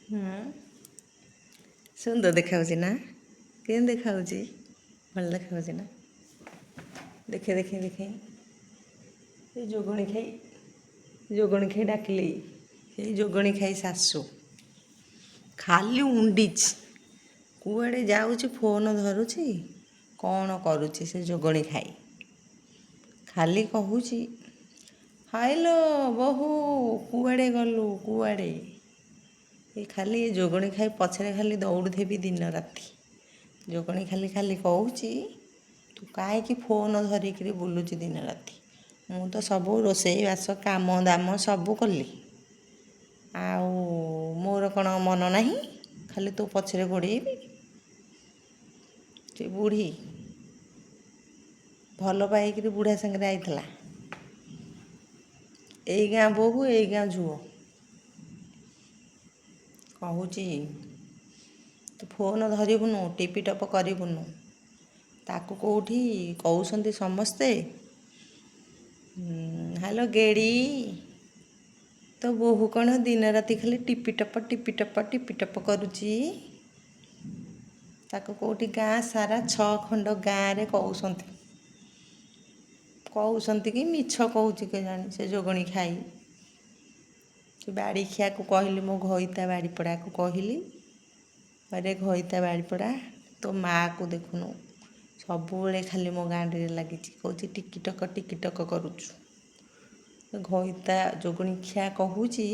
ହୁଁ ସୁନ୍ଦର ଦେଖାଉଛି ନା? କେମିତି ଦେଖାଉଛି? ଭଲ ଦେଖାଉଛି ନା? ଦେଖେ ଦେଖେ ଦେଖେ ଏ ଯୋଗଣୀ ଖାଇ ଡାକିଲି। ସେଇ ଯୋଗଣୀ ଖାଇ ଶାଶୁ ଖାଲି ଉଣ୍ଡିଛି। କୁଆଡ଼େ ଯାଉଛି ଫୋନ୍ ଧରୁଛି, କ'ଣ କରୁଛି ସେ ଯୋଗଣୀ ଖାଇ। ଖାଲି କହୁଛି ହାଇଲୋ ବୋହୂ କୁଆଡ଼େ ଗଲୁ କୁଆଡ଼େ। ଏ ଖାଲି ଏ ଯୋଗଣୀ ଖାଇ ପଛରେ ଖାଲି ଦୌଡ଼ୁଥିବି ଦିନ ରାତି। ଯୋଗଣୀ ଖାଲି ଖାଲି କହୁଛି ତୁ କାହିଁକି ଫୋନ୍ ଧରିକିରି ବୁଲୁଛୁ ଦିନ ରାତି। ମୁଁ ତ ସବୁ ରୋଷେଇବାସ କାମ ଦାମ ସବୁ କଲି, ଆଉ ମୋର କ'ଣ ମନ ନାହିଁ ଖାଲି ତୋ ପଛରେ ଗୋଡ଼େଇବି। ସେ ବୁଢ଼ୀ ଭଲ ପାଇକିରି ବୁଢ଼ା ସାଙ୍ଗରେ ଆଇଥିଲା। ଏଇ ଗାଁ ବୋହୂ ଏଇ ଗାଁ ଝୁଅ। କହୁଛି ତୁ ଫୋନ୍ ଧରିବୁନୁ, ଟିପି ଟପ କରିବୁନୁ। ତାକୁ କେଉଁଠି କହୁଛନ୍ତି ସମସ୍ତେ ହାଲୋ ଗେଡ଼ି ତୋ ବୋହୂ କ'ଣ ଦିନ ରାତି ଖାଲି ଟିପି ଟପ କରୁଛି। ତାକୁ କେଉଁଠି ଗାଁ ସାରା 6 ଖଣ୍ଡ ଗାଁରେ କହୁଛନ୍ତି କି ମିଛ କହୁଛି କେଜାଣି ସେ ଯୋଗଣୀ ଖାଇ। ସେ ବାଡ଼ିଖିଆକୁ କହିଲି, ମୋ ଘଇତା ବାଡ଼ିପଡ଼ାକୁ କହିଲି, ଆରେ ଘଇତା ବାଡ଼ିପଡ଼ା ତୋ ମାଆକୁ ଦେଖୁନୁ ସବୁବେଳେ ଖାଲି ମୋ ଗାଣ୍ଡିରେ ଲାଗିଛି, କହୁଛି ଟିକିଟକ କରୁଛୁ। ଘଇତା ଯୋଗଣୀ ଖିଆ କହୁଛି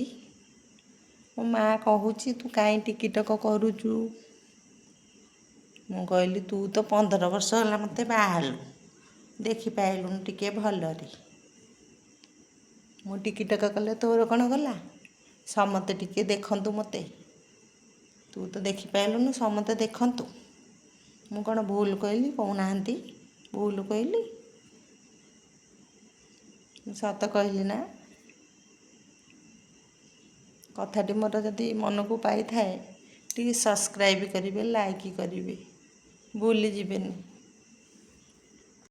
ମୋ ମାଆ କହୁଛି ତୁ କାହିଁ ଟିକିଟକ କରୁଛୁ। ମୁଁ କହିଲି ତୁ ତ 15 ବର୍ଷ ହେଲା ମୋତେ ବାହା ହେଲୁ, ଦେଖିପାରିଲୁନି ଟିକେ ଭଲରେ। ମୁଁ ଟିକିଟକ କଲେ ତୋର କ'ଣ ଗଲା। ସମସ୍ତେ ଟିକେ ଦେଖନ୍ତୁ ମୋତେ, ତୁ ତ ଦେଖିପାରିଲୁନି ସମସ୍ତେ ଦେଖନ୍ତୁ। ମୁଁ କ'ଣ ଭୁଲ କହିଲି କହୁନାହାନ୍ତି, ଭୁଲ କହିଲି? ମୁଁ ସତ କହିଲି ନା? କଥାଟି ମୋର ଯଦି ମନକୁ ପାଇଥାଏ ଟିକେ ସବସ୍କ୍ରାଇବ୍ କରିବେ, ଲାଇକ୍ କରିବେ, ଭୁଲି ଯିବେନି।